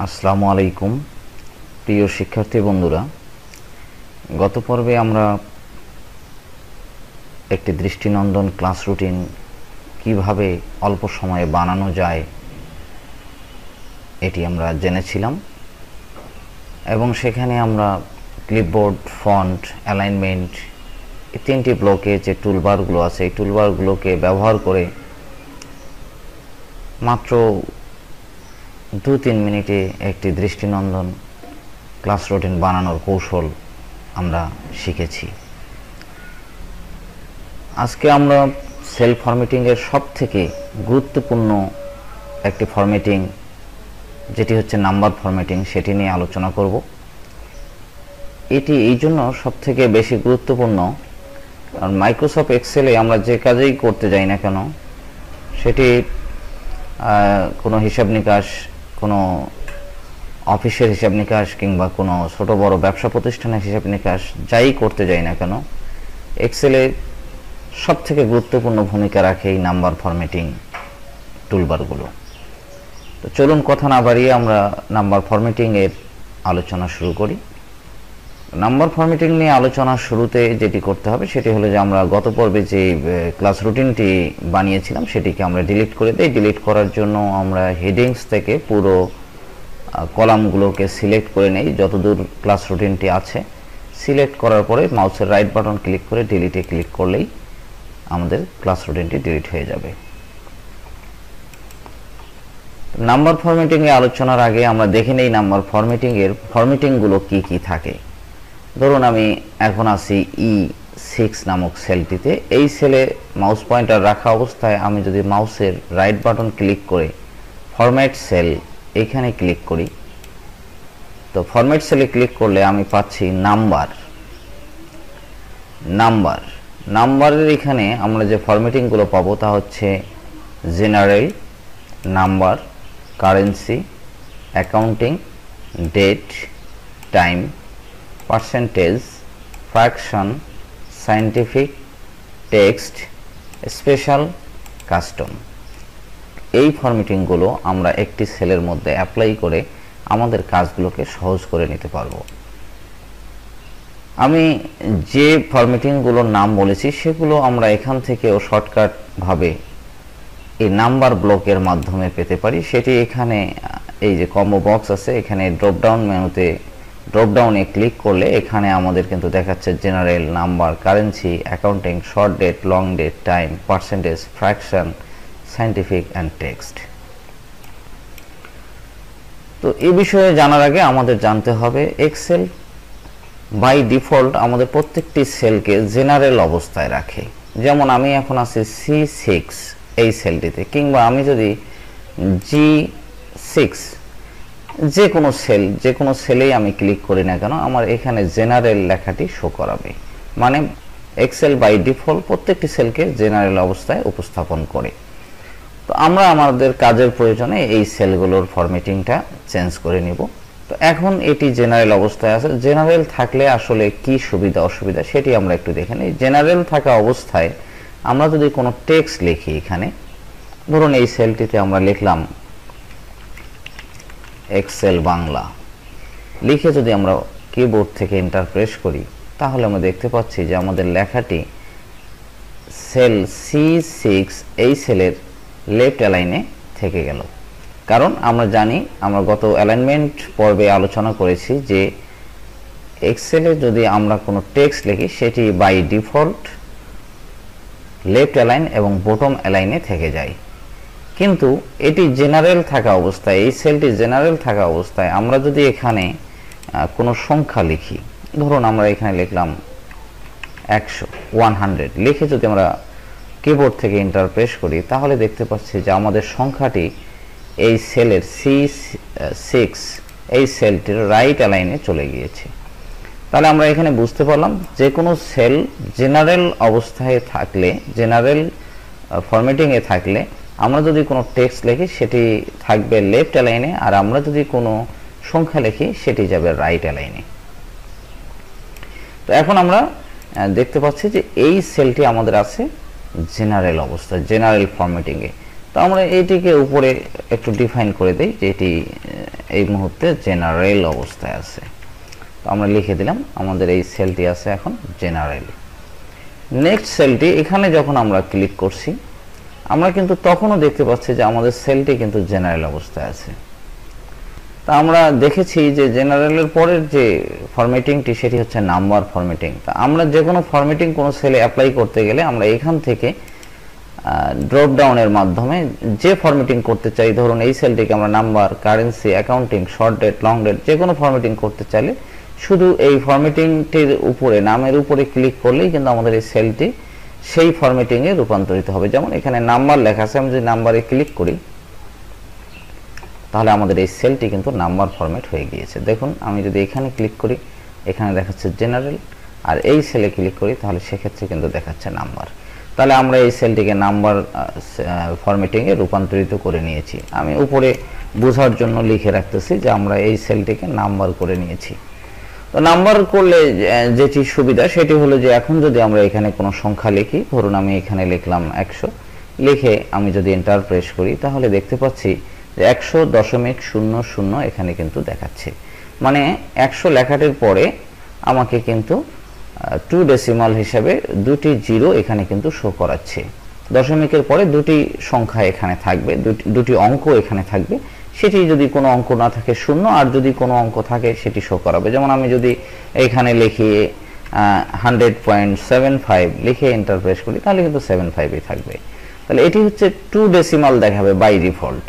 আসসালামু আলাইকুম প্রিয় শিক্ষার্থী বন্ধুরা, গত পর্বে আমরা একটি দৃষ্টিনন্দন ক্লাস রুটিন কিভাবে অল্প সময়ে বানানো যায় এটি আমরা জেনেছিলাম এবং সেখানে আমরা ক্লিপবোর্ড, ফন্ট, অ্যালাইনমেন্ট এই তিনটি ব্লকে যে টুলবারগুলো আছে এই টুলবারগুলোকে ব্যবহার করে মাত্র 2-3 মিনিটে একটি দৃষ্টিনন্দন ক্লাস রুটিন বানানোর কৌশল আমরা শিখেছি। আজকে আমরা সেল ফরম্যাটিংয়ের সবথেকে গুরুত্বপূর্ণ একটি ফরম্যাটিং যেটি হচ্ছে নাম্বার ফরম্যাটিং সেটি নিয়ে আলোচনা করব। এটি এই জন্য সবথেকে বেশি গুরুত্বপূর্ণ কারণ মাইক্রোসফট এক্সেলে আমরা যে কাজেই করতে যাই না কেন সেটি কোনো হিসাব নিকাশ, কোনো অফিসের হিসাব নিকাশ কিংবা কোনো ছোট বড় ব্যবসা প্রতিষ্ঠানের হিসাব নিকাশ যাই করতে যাই না কেন এক্সেলে সবথেকে গুরুত্বপূর্ণ ভূমিকা রাখে এই নাম্বার ফরম্যাটিং টুলবারগুলো। তো চলুন কথা না বাড়িয়ে আমরা নাম্বার ফরম্যাটিংয়ের আলোচনা শুরু করি। নাম্বার ফরম্যাটিং নিয়ে আলোচনা শুরুতে যেটি করতে হবে সেটি হলো যে আমরা গত পর্বে যে ক্লাস রুটিনটি বানিয়েছিলাম সেটিকে আমরা ডিলিট করে দিই। ডিলিট করার জন্য আমরা হেডিংস থেকে পুরো কলামগুলোকে সিলেক্ট করে নেই যতদূর ক্লাস রুটিনটি আছে। সিলেক্ট করার পরে মাউসের রাইট বাটন ক্লিক করে ডিলিটে ক্লিক করলেই আমাদের ক্লাস রুটিনটি ডিলিট হয়ে যাবে। নাম্বার ফরম্যাটিংয়ে আলোচনার আগে আমরা দেখে নেই নাম্বার ফরম্যাটিংয়ের ফরম্যাটিংগুলো কি কি থাকে। ধরুন আমি এখন আছি E6 নামক সেলটিতে। এই সেলে মাউস পয়েন্টার রাখা অবস্থায় আমি যদি মাউসের রাইট বাটন ক্লিক করে ফরম্যাট সেল এখানে ক্লিক করি তো ফরম্যাট সেলে ক্লিক করলে আমি পাচ্ছি নাম্বারের এখানে আমরা যে ফরম্যাটিংগুলো পাবো তা হচ্ছে general, number, currency, accounting, date, time, percentage, fraction, scientific, text, special, custom. এই ফরম্যাটিংগুলো আমরা একটি সেলের মধ্যে অ্যাপ্লাই করে আমাদের কাজগুলোকে সহজ করে নিতে পারবো। আমি যে ফরম্যাটিংগুলোর নাম বলেছি সেগুলো আমরা এখান থেকেও শর্টকাটভাবে এই নাম্বার ব্লকের মাধ্যমে পেতে পারি। সেটি এখানে এই যে কম্বো বক্স আছে এখানে ড্রপডাউন মেনুতে ড্রপডাউনে ক্লিক করলে এখানে আমাদের কিন্তু দেখাচ্ছে general, number, currency, accounting, short date, long date, time, percentage, fraction, scientific and text. তো এই বিষয়ে জানার আগে আমাদের জানতে হবে এক্সেল বাই ডিফল্ট আমাদের প্রত্যেকটি সেলকে জেনারেল অবস্থায় রাখে। যেমন আমি এখন আছি C6 এই সেলটিতে, কিংবা আমি যদি G6 যে কোনো সেলেই আমি ক্লিক করি না কেন আমার এখানে জেনারেল লেখাটি শো করাবে। মানে এক্সেল বাই ডিফল্ট প্রত্যেকটি সেলকে জেনারেল অবস্থায় উপস্থাপন করে। তো আমরা আমাদের কাজের প্রয়োজনে এই সেলগুলোর ফরম্যাটিংটা চেঞ্জ করে নিব। তো এখন এটি জেনারেল অবস্থায় আছে। জেনারেল থাকলে আসলে কি সুবিধা অসুবিধা সেটি আমরা একটু দেখে নিই। জেনারেল থাকা অবস্থায় আমরা যদি কোনো টেক্সট লিখি, এখানে ধরুন এই সেলটিতে আমরা লিখলাম এক্সেল বাংলা, লিখে যদি আমরা কিবোর্ড থেকে এন্টার প্রেস করি তাহলে আমরা দেখতে পাচ্ছি যে আমাদের লেখাটি সেল C6 এই সেলের লেফট অ্যালাইনে থেকে গেল। কারণ আমরা জানি, আমরা গত অ্যালাইনমেন্ট পর্বে আলোচনা করেছি যে এক্সেলে যদি আমরা কোনো টেক্সট লিখি সেটি বাই ডিফল্ট লেফট অ্যালাইন এবং বটম অ্যালাইনে থেকে যায়। কিন্তু এটি জেনারেল থাকা অবস্থায়, এই সেলটি জেনারেল থাকা অবস্থায় আমরা যদি এখানে কোনো সংখ্যা লিখি, ধরুন আমরা এখানে লিখলাম 100 লিখে যদি আমরা কিবোর্ড থেকে এন্টার প্রেস করি তাহলে দেখতে পাচ্ছি যে আমাদের সংখ্যাটি এই সেলের C6 এই সেলটির রাইট অ্যালাইনে চলে গিয়েছে। তাহলে আমরা এখানে বুঝতে পারলাম যে কোনো সেল জেনারেল অবস্থায় থাকলে, জেনারেল ফরম্যাটিংয়ে থাকলে আমরা যদি কোনো টেক্সট লিখি সেটি থাকবে লেফট অ্যালাইনে, আর আমরা যদি কোনো সংখ্যা লিখি সেটি যাবে রাইট অ্যালাইনে। তো এখন আমরা দেখতে পাচ্ছি যে এই সেলটি আমাদের আছে জেনারেল অবস্থা, জেনারেল ফরম্যাটিংয়ে। তো আমরা এইটিকে উপরে একটু ডিফাইন করে দেই যে এটি এই মুহূর্তে জেনারেল অবস্থায় আছে। তো আমরা লিখে দিলাম আমাদের এই সেলটি আছে এখন জেনারেল। নেক্সট সেলটি এখানে যখন আমরা ক্লিক করছি আমরা কিন্তু তখনও দেখতে পাচ্ছি যে আমাদের সেলটি কিন্তু জেনারেল অবস্থায় আছে। তা আমরা দেখেছি যে জেনারেলের পরের যে ফরম্যাটিংটি সেটি হচ্ছে নাম্বার ফরম্যাটিং। তা আমরা যে কোনো ফরম্যাটিং কোনো সেলে অ্যাপ্লাই করতে গেলে আমরা এখান থেকে ড্রপ ডাউনের মাধ্যমে যে ফরম্যাটিং করতে চাই, ধরুন এই সেলটিকে আমরা number, currency, accounting, short date, long date যে কোনো ফরম্যাটিং করতে চাইলে শুধু এই ফরম্যাটিংটির উপরে নামের উপরে ক্লিক করলেই কিন্তু আমাদের এই সেলটি সেই ফরম্যাটিংয়ে রূপান্তরিত হবে। যেমন এখানে নাম্বার লেখা আছে, আমি যদি নাম্বারে ক্লিক করি তাহলে আমাদের এই সেলটি কিন্তু নাম্বার ফরম্যাট হয়ে গিয়েছে। দেখুন আমি যদি এখানে ক্লিক করি এখানে দেখাচ্ছে জেনারেল, আর এই সেলে ক্লিক করি তাহলে সেক্ষেত্রে কিন্তু দেখাচ্ছে নাম্বার। তাহলে আমরা এই সেলটিকে নাম্বার ফরম্যাটিংয়ে রূপান্তরিত করে নিয়েছি। আমি উপরে বোঝার জন্য লিখে রাখতেছি যে আমরা এই সেলটিকে নাম্বার করে নিয়েছি। তো নাম্বার করলে যেটি সুবিধা সেটি হলো যে এখন যদি আমরা এখানে কোনো সংখ্যা লিখি, ধরুন আমি এখানে লিখলাম 100, লিখে আমি যদি এন্টার প্রেস করি তাহলে দেখতে পাচ্ছি যে 100.00 এখানে কিন্তু দেখাচ্ছে। মানে 100 লেখাটির পরে আমাকে কিন্তু 2 ডেসিমাল হিসাবে দুটি জিরো এখানে কিন্তু শো করাচ্ছে। দশমিকের পরে দুটি সংখ্যা এখানে থাকবে, দুটি অঙ্ক এখানে থাকবে। সেটি যদি কোনো অঙ্ক না থাকে 0, আর যদি কোনো অঙ্ক থাকে সেটি শো করাবে। যেমন আমি যদি এখানে লিখি 100.75 লিখে এন্টার প্রেস করি তাহলে কিন্তু 75ই থাকবে। তাহলে এটি হচ্ছে 2 ডেসিমাল দেখাবে বাই ডিফল্ট।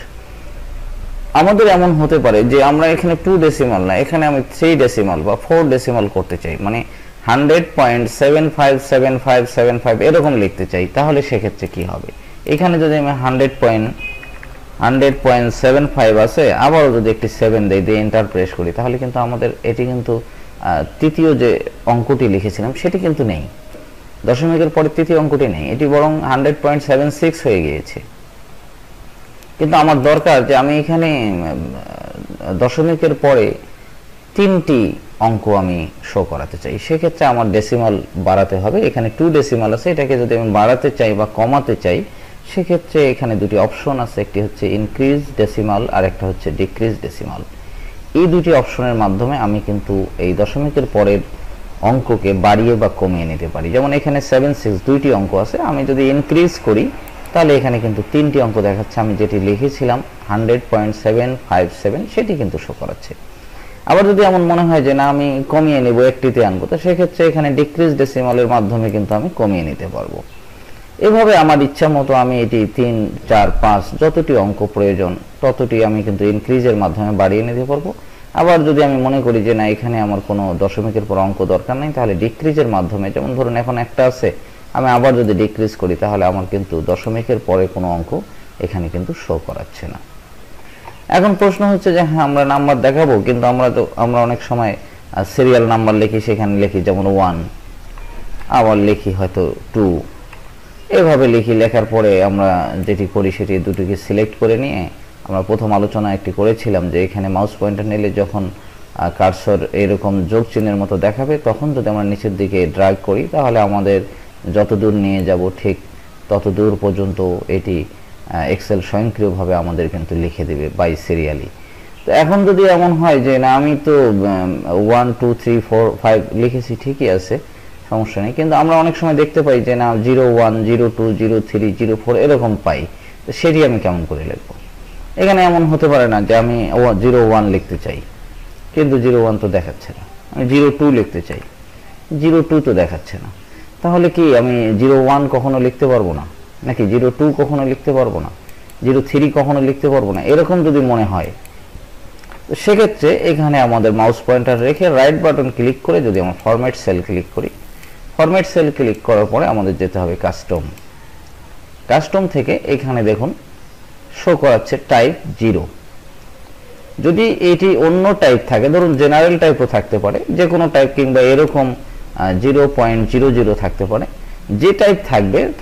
আমাদের এমন হতে পারে যে আমরা এখানে 2 ডেসিমাল না, এখানে আমি 3 ডেসিমাল বা 4 ডেসিমাল করতে চাই, মানে 100.757575 এরকম লিখতে চাই। তাহলে সেক্ষেত্রে কি হবে, এখানে যদি আমি 100.75 আছে, আবারও যদি একটি 7 দিয়ে এন্টার প্রেস করি তাহলে কিন্তু আমাদের এটি কিন্তু তৃতীয় যে অঙ্কটি লিখেছিলাম সেটি কিন্তু নেই, দশমিকের পরে তৃতীয় অঙ্কটি নেই, এটি বরং 100.76 হয়ে গিয়েছে। কিন্তু আমার দরকার যে আমি এখানে দশমিকের পরে 3টি অঙ্ক আমি শো করাতে চাই, সেক্ষেত্রে আমার ডেসিমাল বাড়াতে হবে। এখানে 2 ডেসিমাল আছে, এটাকে যদি আমি বাড়াতে চাই বা কমাতে চাই সেক্ষেত্রে এখানে দুটি অপশন আছে, একটি হচ্ছে ইনক্রিজ ডেসিমাল আর একটা হচ্ছে ডিক্রিজ ডেসিমাল। এই দুটি অপশনের মাধ্যমে আমি কিন্তু এই দশমিকের পরের অঙ্ককে বাড়িয়ে বা কমিয়ে নিতে পারি। যেমন এখানে 76 দুইটি অঙ্ক আছে, আমি যদি ইনক্রিজ করি তাহলে এখানে কিন্তু 3টি অঙ্ক দেখাচ্ছে, আমি যেটি লিখেছিলাম 100.757 সেটি কিন্তু শো করাচ্ছে। আবার যদি এমন মনে হয় যে না আমি কমিয়ে নেব, একটিতে আনবো, তো সেক্ষেত্রে এখানে ডিক্রিজ ডেসিমালের মাধ্যমে কিন্তু আমি কমিয়ে নিতে পারবো। এভাবে আমার ইচ্ছা মতো আমি এটি 3, 4, 5 যতটি অঙ্ক প্রয়োজন ততটি আমি কিন্তু ইনক্রিজের মাধ্যমে বাড়িয়ে নিতে পারবো। আবার যদি আমি মনে করি যে না এখানে আমার কোনো দশমিকের পর অঙ্ক দরকার নেই, তাহলে ডিক্রিজের মাধ্যমে, যেমন ধরুন এখন একটা আছে, আমি আবার যদি ডিক্রিজ করি তাহলে আমার কিন্তু দশমিকের পরে কোনো অঙ্ক এখানে কিন্তু শো করাচ্ছে না। এখন প্রশ্ন হচ্ছে যে হ্যাঁ আমরা নাম্বার দেখাবো, কিন্তু আমরা অনেক সময় সিরিয়াল নাম্বার লিখি, সেখানে লিখি যেমন 1, আবার লিখি হয়তো 2, এভাবে লেখার পরে আমরা যেটি করি সেটি দুটিকে সিলেক্ট করে নিয়ে, আমরা প্রথম আলোচনা একটি করেছিলাম যে এখানে মাউস পয়েন্টার নিলে যখন কার্সর এরকম যোগ চিহ্নের মতো দেখাবে তখন যদি আমরা নিচের দিকে ড্র্যাগ করি তাহলে আমাদের যত দূর নিয়ে যাব ঠিক তত দূর পর্যন্ত এটি এক্সেল স্বয়ংক্রিয়ভাবে আমাদের কিন্তু লিখে দেবে বাই সিরিয়ালি। তো এখন যদি এমন হয় যে না আমি তো 1, 2, 3, 4, 5 লিখেছি, ঠিকই আছে, সমস্যা নেই, কিন্তু আমরা অনেক সময় দেখতে পাই যে না 01, 02, 03, 04 এরকম পাই, তো সেটি আমি কেমন করে লিখবো? এখানে এমন হতে পারে না যে আমি 01 লিখতে চাই কিন্তু 01 তো দেখাচ্ছে না, আমি 02 লিখতে চাই 02 তো দেখাচ্ছে না, তাহলে কি আমি 01 কখনো লিখতে পারবো না, নাকি 02 কখনো লিখতে পারবো না, 03 কখনো লিখতে পারবো না? এরকম যদি মনে হয় তো সেক্ষেত্রে এখানে আমাদের মাউস পয়েন্টার রেখে রাইট বাটন ক্লিক করে যদি আমরা ফরম্যাট সেল ক্লিক করি, ফরম্যাট সেল ক্লিক করার পরে আমাদের যেতে হবে কাস্টম থেকে এখানে দেখুন শো করাচ্ছে টাইপ 0। যদি এটি অন্য টাইপ থাকে, ধরুন জেনারেল টাইপও থাকতে পারে, যে কোনো টাইপ, কিংবা এরকম 0.00 থাকতে পারে, যে টাইপ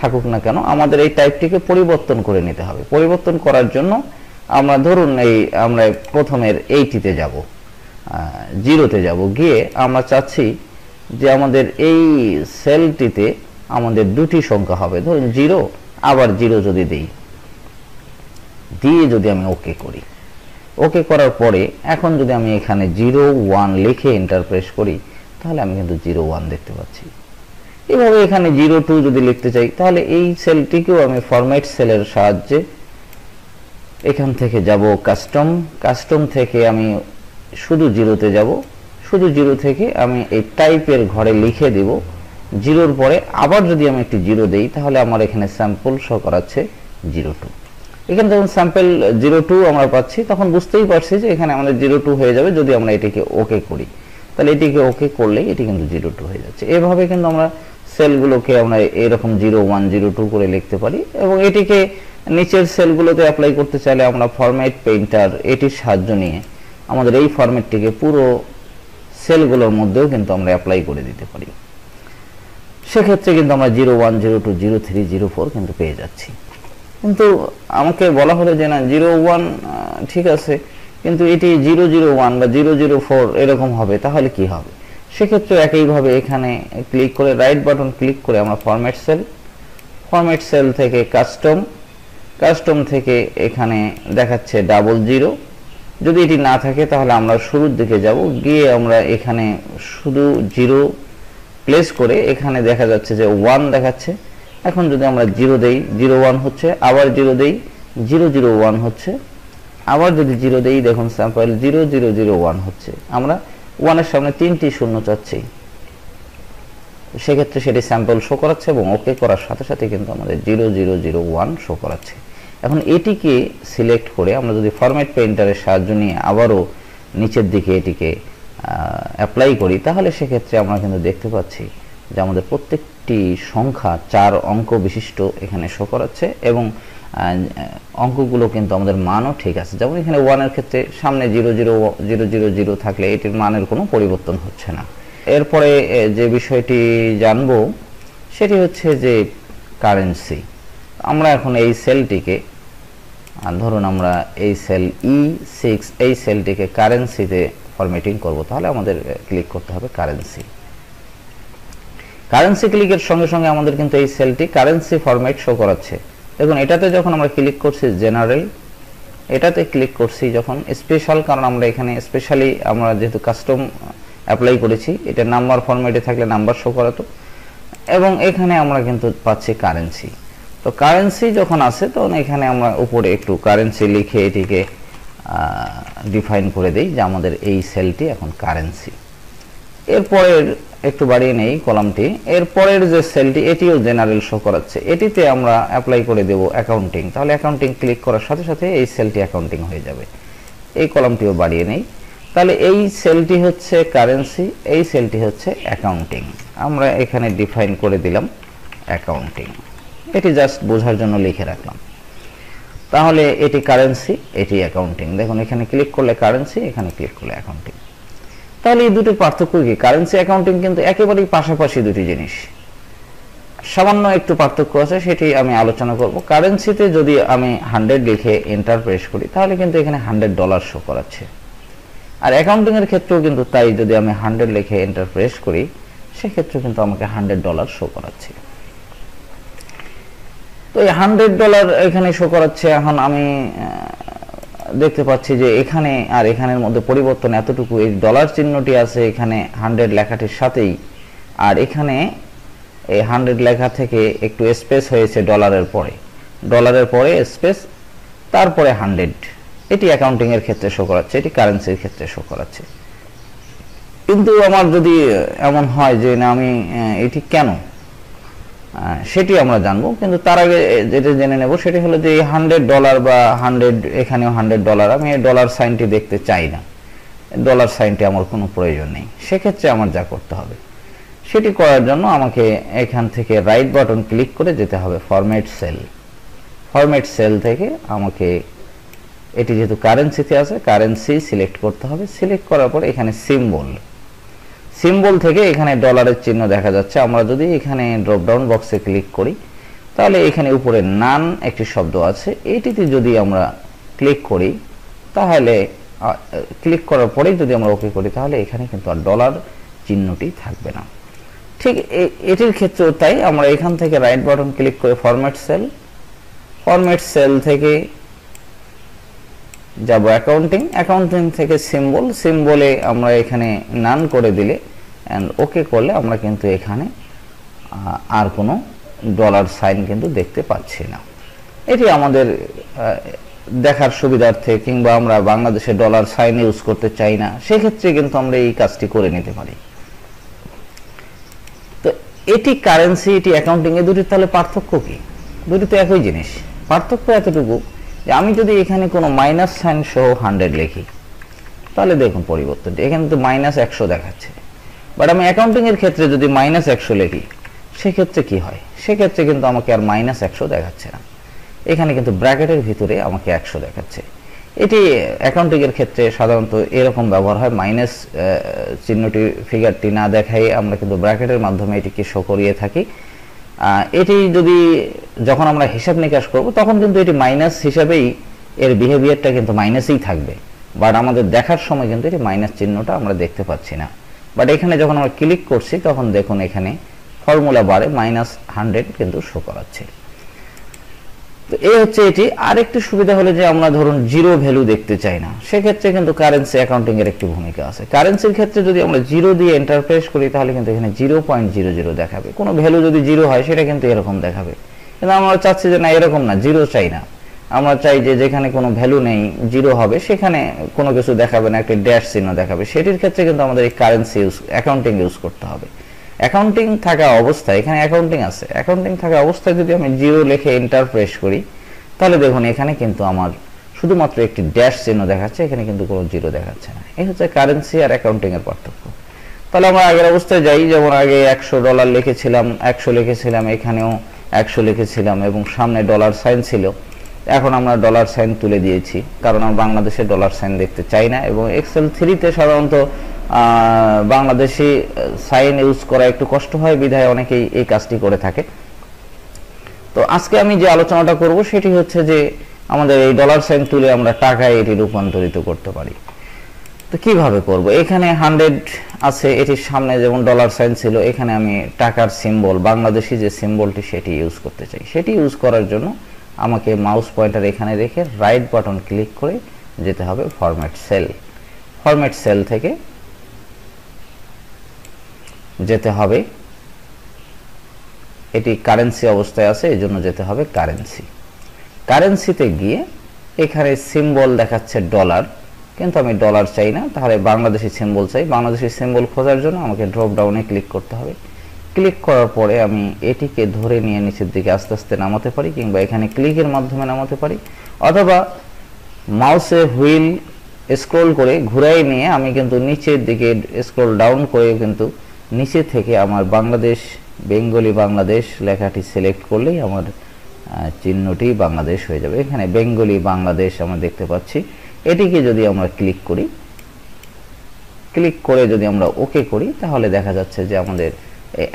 থাকুক না কেন আমাদের এই টাইপটিকে পরিবর্তন করে নিতে হবে। পরিবর্তন করার জন্য আমরা ধরুন আমরা প্রথমের এইটিতে যাব, 0তে যাব, গিয়ে আমরা চাচ্ছি যে আমাদের এই সেলটিতে আমাদের দুটি সংখ্যা হবে, ধরুন 0 আবার 0 যদি দিয়ে যদি আমি ওকে করি ওকে করার পরে এখন যদি আমি এখানে 01 লিখে এন্টার প্রেস করি তাহলে আমি কিন্তু 01 দেখতে পাচ্ছি। এভাবে এখানে 02 যদি লিখতে চাই তাহলে এই সেলটিকেও আমি ফরম্যাট সেলের সাহায্যে এখান থেকে যাব কাস্টম থেকে আমি শুধু 0-তে যাব, শুধু 0 থেকে আমি এই টাইপের ঘরে লিখে দেব 0-র পরে আবার যদি আমি একটি 0 দেই তাহলে আমার এখানে স্যাম্পল শো করাচ্ছে 02। এখানে যখন স্যাম্পল 02 আমরা পাচ্ছি তখন বুঝতেই পারছি যে এখানে আমাদের 02 হয়ে যাবে যদি আমরা এটিকে ওকে করি। তাহলে এটিকে ওকে করলে এটি কিন্তু 02 হয়ে যাচ্ছে। এভাবে কিন্তু আমরা সেলগুলোকে আমরা এরকম 01 02 করে লিখতে পারি এবং এটিকে নিচের সেলগুলোতে অ্যাপ্লাই করতে চাইলে আমরা ফরম্যাট পেইন্টার এটির সাহায্য নিয়ে আমাদের এই ফরম্যাটটিকে পুরো সেলগুলোর মধ্যেও কিন্তু আমরা অ্যাপ্লাই করে দিতে পারি। সেক্ষেত্রে কিন্তু আমরা 01 02 03 04 কিন্তু পেয়ে যাচ্ছি। কিন্তু আমাকে বলা হলো যে না 01 ঠিক আছে, কিন্তু এটি 001 বা 004 এরকম হবে, তাহলে কি হবে? সেক্ষেত্রে একইভাবে এখানে ক্লিক করে রাইট বাটন ক্লিক করে আমরা ফরম্যাট সেল থেকে কাস্টম থেকে এখানে দেখাচ্ছে 00। যদি এটি না থাকে তাহলে আমরা শুরুর দিকে যাব, গিয়ে আমরা এখানে শুধু 0 প্লেস করে এখানে দেখা যাচ্ছে যে 1 দেখাচ্ছে। এখন যদি আমরা 0 দেই 01 হচ্ছে, আবার 0 দেই 001 হচ্ছে, আবার যদি 0 দেই দেখুন স্যাম্পল 0001 হচ্ছে। আমরা 1 এর সামনে 3টি শূন্য চাচ্ছি, সেক্ষেত্রে সেটি স্যাম্পল শো করাচ্ছে এবং ওকে করার সাথে সাথে কিন্তু আমাদের 0001 শো করাচ্ছে। এখন এটিকে সিলেক্ট করে আমরা যদি ফরম্যাট পেইন্টারের সাহায্য নিয়ে আবারও নিচের দিকে এটিকে অ্যাপ্লাই করি তাহলে সেক্ষেত্রে আমরা কিন্তু দেখতে পাচ্ছি যে আমাদের প্রত্যেকটি সংখ্যা 4 অঙ্ক বিশিষ্ট এখানে শো করাচ্ছে এবং অঙ্কগুলো কিন্তু আমাদের মানও ঠিক আছে। যেমন এখানে 1 এর ক্ষেত্রে সামনে 00000 থাকলে এটির মানের কোনো পরিবর্তন হচ্ছে না। এরপরে যে বিষয়টি জানবো সেটি হচ্ছে যে কারেন্সি। আমরা এখন এই সেলটিকে ধরুন আমরা এই সেল E6 এই সেলটিকে কারেন্সিতে ফরম্যাটিং করব, তাহলে আমাদের ক্লিক করতে হবে কারেন্সি ক্লিকের সঙ্গে সঙ্গে আমাদের কিন্তু এই সেলটি কারেন্সি ফরম্যাট শো করাচ্ছে। দেখুন এটাতে যখন আমরা ক্লিক করছি জেনারেল, এটাতে ক্লিক করছি যখন স্পেশাল, কারণ আমরা এখানে স্পেশালি আমরা যেহেতু কাস্টম অ্যাপ্লাই করেছি এটা নাম্বার ফরম্যাটে থাকলে নাম্বার শো করাতো, এবং এখানে আমরা কিন্তু পাচ্ছি কারেন্সি। তো কারেন্সি যখন আসে তখন এখানে আমরা উপরে একটু কারেন্সি লিখে এটিকে ডিফাইন করে দেই যে আমাদের এই সেলটি এখন কারেন্সি। এরপরের একটু বাড়িয়ে নেই কলামটি, এরপরের যে সেলটি এটিও জেনারেল শো করাচ্ছে, এটিতে আমরা অ্যাপ্লাই করে দেব অ্যাকাউন্টিং। তাহলে অ্যাকাউন্টিং ক্লিক করার সাথে সাথে এই সেলটি অ্যাকাউন্টিং হয়ে যাবে। এই কলামটিও বাড়িয়ে নেই, তাহলে এই সেলটি হচ্ছে কারেন্সি, এই সেলটি হচ্ছে অ্যাকাউন্টিং। আমরা এখানে ডিফাইন করে দিলাম অ্যাকাউন্টিং, এটি জাস্ট বোঝার জন্য লিখে রাখলাম। তাহলে এটি কারেন্সি, এটি অ্যাকাউন্টিং। দেখুন এখানে ক্লিক করলে কারেন্সি, এখানে ক্লিক করলে অ্যাকাউন্টিং। তাহলে এই দুটির পার্থক্য কি? কারেন্সি অ্যাকাউন্টিং কিন্তু একেবারেই পাশাপাশি দুটি জিনিস, সামান্য একটু পার্থক্য আছে, সেটি আমি আলোচনা করব। কারেন্সিতে যদি আমি 100 লিখে এন্টার প্রেস করি তাহলে কিন্তু এখানে $100 শো করাচ্ছে, আর অ্যাকাউন্টিং এর ক্ষেত্রেও কিন্তু তাই, যদি আমি 100 লিখে এন্টার প্রেস করি সেক্ষেত্রে কিন্তু আমাকে $100 শো করাচ্ছে। তো এই $100 এখানে শো করাচ্ছে। এখন আমি দেখতে পাচ্ছি যে এখানে আর এখানের মধ্যে পরিবর্তন এতটুকু, এই ডলার চিহ্নটি আছে এখানে 100 লেখাটির সাথেই, আর এখানে এই 100 লেখা থেকে একটু স্পেস হয়েছে ডলারের পরে স্পেস, তারপরে 100। এটি অ্যাকাউন্টিং এর ক্ষেত্রে শো করাচ্ছে, এটি কারেন্সির ক্ষেত্রে শো করাচ্ছে। কিন্তু আমার যদি এমন হয় যে না আমি এটি কেন, সেটি আমরা জানবো, কিন্তু তার আগে যেটা জেনে নেব সেটি হলো যে $100 বা 100, এখানেও $100, আমি এই ডলার সাইনটি দেখতে চাই না, ডলার সাইনটি আমার কোনো প্রয়োজন নেই। সেক্ষেত্রে আমার যা করতে হবে সেটি করার জন্য আমাকে এখান থেকে রাইট বাটন ক্লিক করে যেতে হবে ফরম্যাট সেল থেকে আমাকে এটি যেহেতু কারেন্সিতে আছে কারেন্সি সিলেক্ট করতে হবে। সিলেক্ট করার পর এখানে সিম্বল থেকে এখানে ডলারের চিহ্ন দেখা যাচ্ছে। আমরা যদি এখানে ড্রপ ডাউন বক্সে ক্লিক করি তাহলে এখানে উপরে নান একটি শব্দ আছে, এটিতে যদি আমরা ক্লিক করি তাহলে ক্লিক করার পরেই যদি আমরা ওকে করি তাহলে এখানে কিন্তু আর ডলার চিহ্নটি থাকবে না। ঠিক এটির ক্ষেত্রেও তাই, আমরা এখান থেকে রাইট বাটন ক্লিক করে ফরম্যাট সেল থেকে যাব অ্যাকাউন্টিং, অ্যাকাউন্টিং থেকে সিম্বল, সিম্বলে আমরা এখানে নান করে দিলে অ্যান্ড ওকে করলে আমরা কিন্তু এখানে আর কোনো ডলার সাইন কিন্তু দেখতে পাচ্ছি না। এটি আমাদের দেখার সুবিধার্থে, কিংবা আমরা বাংলাদেশে ডলার সাইন ইউজ করতে চাই না, সেক্ষেত্রে কিন্তু আমরা এই কাজটি করে নিতে পারি। তো এটি কারেন্সি, এটি অ্যাকাউন্টিং, এই দুটির তাহলে পার্থক্য কি? দুটি তো একই জিনিস, পার্থক্য এতটুকু যে আমি যদি এখানে কোনো মাইনাস সাইন সহ 100 লিখি তাহলে দেখুন পরিবর্তনটি, এখানে তো -100 দেখাচ্ছে, বাট আমি অ্যাকাউন্টিং এর ক্ষেত্রে যদি -100 লিখি সেক্ষেত্রে কি হয়? সেক্ষেত্রে কিন্তু আমাকে আর -100 দেখাচ্ছে না, এখানে কিন্তু ব্র্যাকেটের ভিতরে আমাকে 100 দেখাচ্ছে। এটি অ্যাকাউন্টিং এর ক্ষেত্রে সাধারণত এরকম ব্যবহার হয়, মাইনাস চিহ্নটি, ফিগারটি না দেখাই আমরা কিন্তু ব্র্যাকেটের মাধ্যমে এটিকে শো করিয়ে থাকি। এটি যদি যখন আমরা হিসাব নিকাশ করব তখন কিন্তু এটি মাইনাস হিসাবেই, এর বিহেভিয়ারটা কিন্তু মাইনাসই থাকবে, বাট আমাদের দেখার সময় কিন্তু এটি মাইনাস চিহ্নটা আমরা দেখতে পাচ্ছি না। বাট এখানে যখন আমরা ক্লিক করছি তখন দেখুন এখানে ফর্মুলা বারে -100 কিন্তু শো করাচ্ছে। তো এই হচ্ছে এটি। আরেকটি সুবিধা হলো যে আমরা ধরুন জিরো ভ্যালু দেখতে চাই না, সেক্ষেত্রে কিন্তু কারেন্সি অ্যাকাউন্টিং এর একটি ভূমিকা আছে। কারেন্সির ক্ষেত্রে যদি আমরা জিরো দিয়ে এন্টার প্রেস করি তাহলে কিন্তু এখানে 0.00 দেখাবে, কোনো ভ্যালু যদি জিরো হয় সেটা কিন্তু এরকম দেখাবে, কিন্তু আমরা চাচ্ছি যে না, এরকম না, জিরো চাই না, আমরা চাই যে যেখানে কোনো ভ্যালু নেই, জিরো হবে, সেখানে কোনো কিছু দেখাবে না, একটা ড্যাশ চিহ্ন দেখাবে। সেটির ক্ষেত্রে কিন্তু আমাদের এই কারেন্সি অ্যাকাউন্টিং ইউজ করতে হবে। অ্যাকাউন্টিং থাকা অবস্থায়, এখানে অ্যাকাউন্টিং আছে, অ্যাকাউন্টিং থাকা অবস্থায় যদি আমি জিরো লিখে এন্টার প্রেস করি তাহলে দেখুন এখানে কিন্তু আমার শুধুমাত্র একটি ড্যাশ চিহ্ন দেখাচ্ছে, এখানে কিন্তু কোনো জিরো দেখাচ্ছে না। এই হচ্ছে কারেন্সি আর অ্যাকাউন্টিং এর পার্থক্য। তাহলে আমরা আগের অবস্থায় যাই, যেমন আগে $100 লিখেছিলাম, 100 লিখেছিলাম, এখানেও 100 লিখেছিলাম এবং সামনে ডলার সাইন ছিল। এখন আমরা ডলার সাইন তুলে দিয়েছি, কারণ আমরা বাংলাদেশে ডলার সাইন দেখতে চাই না, এবং এক্সেল 3-তে সাধারণত বাংলাদেশি সাইন ইউজ করা একটু কষ্ট হয়, বিধায় অনেকেই এই কাজটি করে থাকে। তো আজকে আমি যে আলোচনাটা করব সেটি হচ্ছে যে আমাদের এই ডলার সাইন তুলে আমরা টাকায় এটি রূপান্তরিত করতে পারি। তো কিভাবে করব? এখানে 100 আছে, এটির সামনে যেমন ডলার সাইন ছিল, এখানে আমি টাকার সিম্বল, বাংলাদেশি যে সিম্বলটি সেটি ইউজ করতে চাই। সেটি ইউজ করার জন্য আমাকে মাউস পয়েন্টার এখানে রেখে রাইট বাটন ক্লিক করে যেতে হবে ফরম্যাট সেল। ফরম্যাট সেল থেকে যেতে হবে, এটি কারেন্সি অবস্থায় আছে এই জন্য যেতে হবে কারেন্সি। কারেন্সিতে গিয়ে এখানে সিম্বল দেখাচ্ছে ডলার, কিন্তু আমি ডলার চাই না, তাহলে বাংলাদেশি সিম্বল চাই। বাংলাদেশি সিম্বল খোঁজার জন্য আমাকে ড্রপ ডাউনে ক্লিক করতে হবে। ক্লিক করার পরে আমি এটিকে ধরে নিয়ে নিচের দিকে আস্তে আস্তে নামাতে পারি, কিংবা এখানে ক্লিকের মাধ্যমে নামাতে পারি, অথবা মাউসে হুইল স্ক্রল করে ঘুরাই নিয়ে আমি কিন্তু নিচের দিকে স্ক্রল ডাউন করে কিন্তু নিচে থেকে আমার বাংলাদেশ, বেঙ্গলি বাংলাদেশ লেখাটি সিলেক্ট করলেই আমার চিহ্নটি বাংলাদেশ হয়ে যাবে। এখানে বেঙ্গলি বাংলাদেশ আমরা দেখতে পাচ্ছি। এটিকে যদি আমরা ক্লিক করি, ক্লিক করে যদি আমরা ওকে করি তাহলে দেখা যাচ্ছে যে আমাদের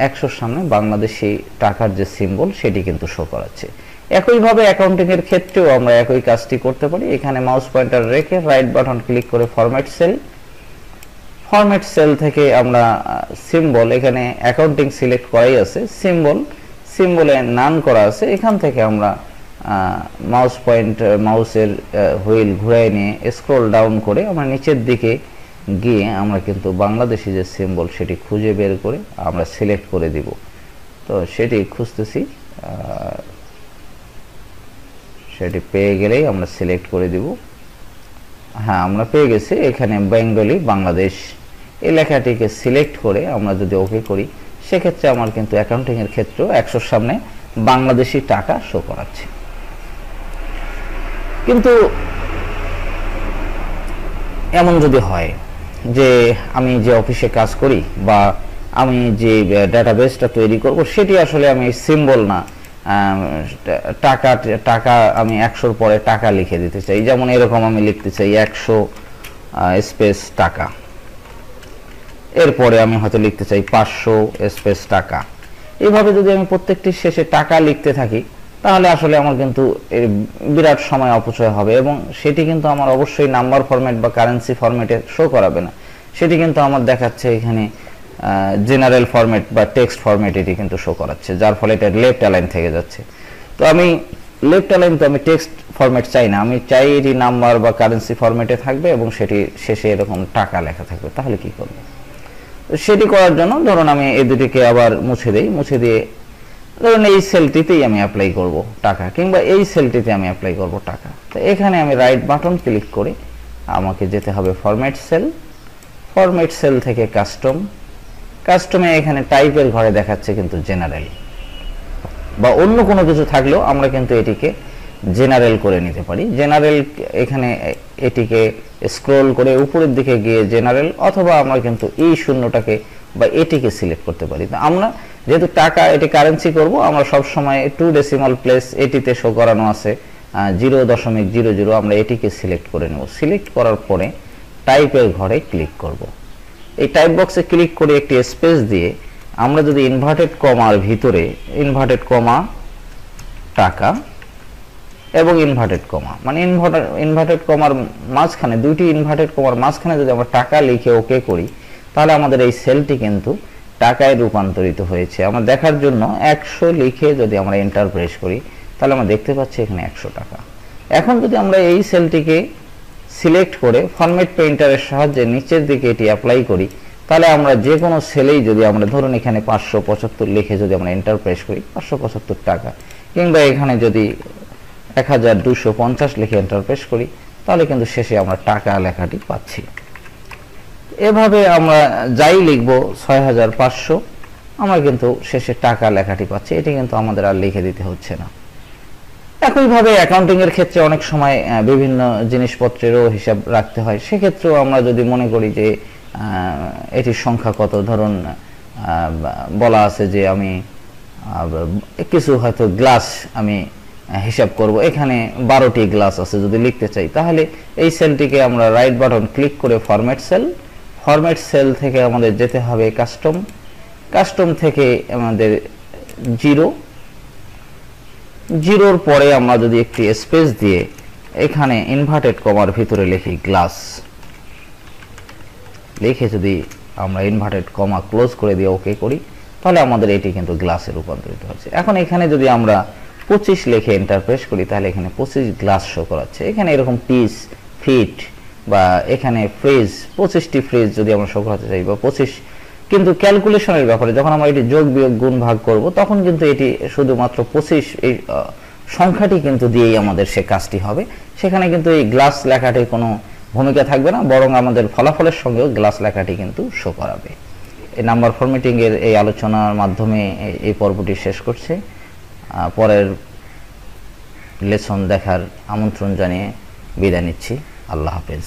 100 সামনে বাংলাদেশি টাকার যে সিম্বল সেটি কিন্তু শো করাচ্ছে। একইভাবে অ্যাকাউন্টিং এর ক্ষেত্রেও আমরা একই কাজটি করতে পারি। এখানে মাউস পয়েন্টার রেখে রাইট বাটন ক্লিক করে ফরম্যাট সেল, ফরম্যাট সেল থেকে আমরা সিম্বল, এখানে অ্যাকাউন্টিং সিলেক্ট করাই আছে, সিম্বল, সিম্বলে নান করা আছে, এখান থেকে আমরা মাউসের হুইল ঘুরাই নিয়ে স্ক্রল ডাউন করে আমরা নিচের দিকে গিয়ে আমরা কিন্তু বাংলাদেশি যে সিম্বল সেটি খুঁজে বের করে আমরা সিলেক্ট করে দিব। তো সেটি খুঁজতেছি, সেটি পেয়ে গেলেই আমরা সিলেক্ট করে দিব। হ্যাঁ, আমরা পেয়ে গেছি। এখানে বেঙ্গলি বাংলাদেশ এই লেখাটিকে সিলেক্ট করে আমরা যদি ওকে করি সেক্ষেত্রে আমার কিন্তু অ্যাকাউন্টিং এর ক্ষেত্রেও 100 সামনে বাংলাদেশি টাকা শো করাচ্ছে। কিন্তু এমন যদি হয় যে আমি যে অফিসে কাজ করি বা আমি যে ডাটাবেসটা তৈরি করব সেটি আসলে আমি সিম্বল না, টাকা আমি 100 পরে টাকা লিখে দিতে চাই, যেমন এরকম আমি লিখতে চাই 100 স্পেস টাকা, এরপরে আমি হয়তো লিখতে চাই 500 স্পেস টাকা। এইভাবে যদি আমি প্রত্যেকটির শেষে টাকা লিখতে থাকি তাহলে আসলে আমার কিন্তু বিরাট সময় অপচয় হবে, এবং সেটি কিন্তু আমার অবশ্যই নাম্বার ফরম্যাট বা কারেন্সি ফরম্যাটে শো করাবে না। সেটি কিন্তু আমার দেখাচ্ছে এখানে জেনারেল ফরম্যাট বা টেক্সট ফরম্যাট এটি কিন্তু শো করাচ্ছে, যার ফলে এটা লেফট অ্যালাইন থেকে যাচ্ছে। তো আমি লেফট অ্যালাইন তো আমি টেক্সট ফরম্যাট চাই না, আমি চাই এটি নাম্বার বা কারেন্সি ফরম্যাটে থাকবে এবং সেটি শেষে এরকম টাকা লেখা থাকবে। তাহলে কি করব? সেটি করার জন্য ধরুন আমি এই দুটিকে আবার মুছে দেই, মুছে দিয়ে ধরুন এই সেলটিতেই আমি অ্যাপ্লাই করব টাকা, কিংবা এই সেলটিতে আমি অ্যাপ্লাই করব টাকা। তো এখানে আমি রাইট বাটন ক্লিক করে আমাকে যেতে হবে ফরম্যাট সেল, ফরম্যাট সেল থেকে কাস্টম, কাস্টমে এখানে টাইপের ঘরে দেখাচ্ছে কিন্তু জেনারেল, বা অন্য কোনো কিছু থাকলেও আমরা কিন্তু এটিকে জেনারেল করে নিতে পারি। জেনারেল এখানে এটিকে স্ক্রল করে উপরের দিকে গিয়ে জেনারেল, অথবা আমরা কিন্তু এই শূন্যটাকে বা এটিকে সিলেক্ট করতে পারি। তো আমরা যেহেতু টাকা এটি কারেন্সি করব, আমরা সব সময় 2 ডেসিমাল প্লেস এটিতে শো করানো আছে 0.00, আমরা এটিকে সিলেক্ট করে নেব। সিলেক্ট করার পরে টাইপের ঘরে ক্লিক করব। এই টাইপ বক্সে ক্লিক করে একটি স্পেস দিয়ে আমরা যদি ইনভার্টেড কমার ভিতরে ইনভার্টেড কমা টাকা এবং ইনভার্টেড কমা, মানে ইনভার্টেড কমার মাঝখানে, দুইটি ইনভার্টেড কমার মাঝখানে যদি আমরা টাকা লিখে ওকে করি, তাহলে আমাদের এই সেলটি কিন্তু টাকায় রূপান্তরিত হয়েছে। আমরা দেখার জন্য 100 লিখে যদি আমরা এন্টার প্রেস করি, তাহলে আমরা দেখতে পাচ্ছি এখানে 100 টাকা। এখন যদি আমরা এই সেলটিকে সিলেক্ট করে ফরম্যাট পেইন্টারের সাহায্যে নিচের দিকে এটি অ্যাপ্লাই করি, তাহলে আমরা যে কোনো সেলেই যদি আমরা ধরুন এখানে 575 লিখে যদি আমরা এন্টার প্রেস করি, 575 টাকা, কিংবা এখানে যদি 1250 লিখে এন্টার প্রেস করি, তাহলে কিন্তু শেষে আমরা টাকা লেখাটি পাচ্ছি। এভাবে আমরা যাই লিখব 6500, আমরা কিন্তু শেষে টাকা লেখাটি পাচ্ছি। এটি কিন্তু আমাদের আর লিখে দিতে হচ্ছে না। একইভাবে অ্যাকাউন্টিং এর ক্ষেত্রে অনেক সময় বিভিন্ন জিনিসপত্রেরও হিসাব রাখতে হয়। সেক্ষেত্রেও আমরা যদি মনে করি যে এটির সংখ্যা কত, ধরুন বলা আছে যে আমি কিছু হয়তো গ্লাস আমি হিসাব করব, এখানে 12টি গ্লাস আছে, যদি লিখতে চাই, তাহলে এই সেলটিকে আমরা রাইট বাটন ক্লিক করে ফরম্যাট সেল, ফরম্যাট সেল থেকে আমাদের যেতে হবে কাস্টম, কাস্টম থেকে আমাদের 0 পরে আমরা যদি একটি স্পেস দিয়ে এখানে ইনভার্টেড কমার ভিতরে লিখি গ্লাস, লিখে যদি আমরা ইনভার্টেড কমা ক্লোজ করে দিয়ে ওকে করি, তাহলে আমাদের এটি কিন্তু গ্লাসে রূপান্তরিত হচ্ছে। এখন এখানে যদি আমরা 25 লিখে এন্টার প্রেস করি, তাহলে এখানে 25 গ্লাস শো করাচ্ছে। এখানে এরকম পিস, ফিট বা এখানে ফ্রিজ, 25টি ফ্রিজ যদি আমরা শো করাতে চাই, বা 25, কিন্তু ক্যালকুলেশনের ব্যাপারে যখন আমরা এটি যোগ বিয়োগ গুণ ভাগ করব, তখন কিন্তু এটি শুধুমাত্র 25 এই সংখ্যাটি কিন্তু দিয়েই আমাদের সে কাজটি হবে। সেখানে কিন্তু এই গ্লাস লেখাটি কোনো ভূমিকা থাকবে না, বরং আমাদের ফলাফলের সঙ্গেও গ্লাস লেখাটি কিন্তু শো করাবে। এই নাম্বার ফরম্যাটিং এর এই আলোচনার মাধ্যমে এই পর্বটি শেষ করছে। পরের লেসন দেখার আমন্ত্রণ জানিয়ে বিদায় নিচ্ছি। আল্লাহ হাফেজ।